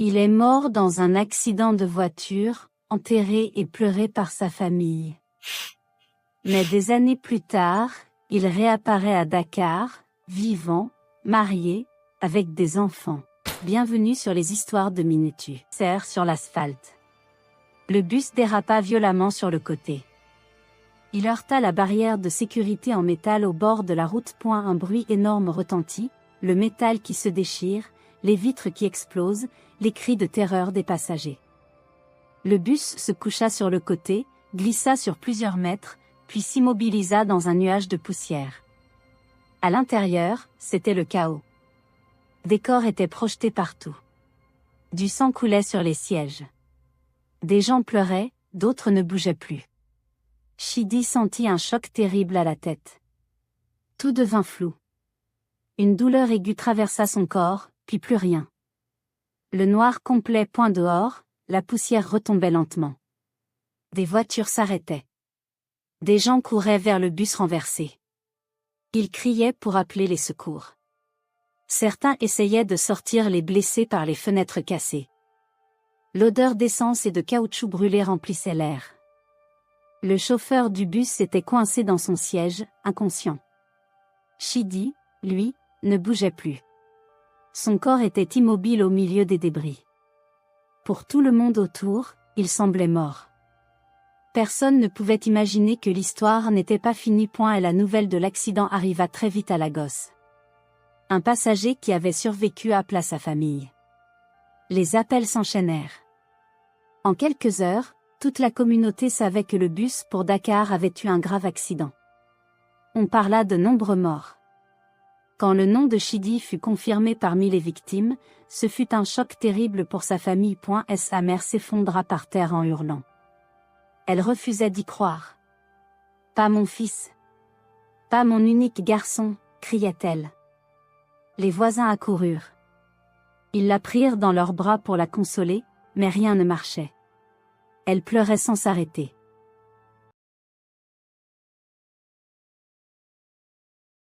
Il est mort dans un accident de voiture, enterré et pleuré par sa famille. Mais des années plus tard, il réapparaît à Dakar, vivant, marié, avec des enfants. Bienvenue sur les histoires de Minutu. Serre sur l'asphalte. Le bus dérapa violemment sur le côté. Il heurta la barrière de sécurité en métal au bord de la route. Un bruit énorme retentit, le métal qui se déchire, les vitres qui explosent, les cris de terreur des passagers. Le bus se coucha sur le côté, glissa sur plusieurs mètres, puis s'immobilisa dans un nuage de poussière. À l'intérieur, c'était le chaos. Des corps étaient projetés partout. Du sang coulait sur les sièges. Des gens pleuraient, d'autres ne bougeaient plus. Chidi sentit un choc terrible à la tête. Tout devint flou. Une douleur aiguë traversa son corps, puis plus rien. Le noir complet. Dehors, la poussière retombait lentement. Des voitures s'arrêtaient. Des gens couraient vers le bus renversé. Ils criaient pour appeler les secours. Certains essayaient de sortir les blessés par les fenêtres cassées. L'odeur d'essence et de caoutchouc brûlé remplissait l'air. Le chauffeur du bus était coincé dans son siège, inconscient. Chidi, lui, ne bougeait plus. Son corps était immobile au milieu des débris. Pour tout le monde autour, il semblait mort. Personne ne pouvait imaginer que l'histoire n'était pas finie. Et la nouvelle de l'accident arriva très vite à Lagos. Un passager qui avait survécu appela sa famille. Les appels s'enchaînèrent. En quelques heures, toute la communauté savait que le bus pour Dakar avait eu un grave accident. On parla de nombreux morts. Quand le nom de Chidi fut confirmé parmi les victimes, ce fut un choc terrible pour sa famille. Sa mère s'effondra par terre en hurlant. Elle refusait d'y croire. « Pas mon fils. Pas mon unique garçon », criait-elle. Les voisins accoururent. Ils la prirent dans leurs bras pour la consoler, mais rien ne marchait. Elle pleurait sans s'arrêter.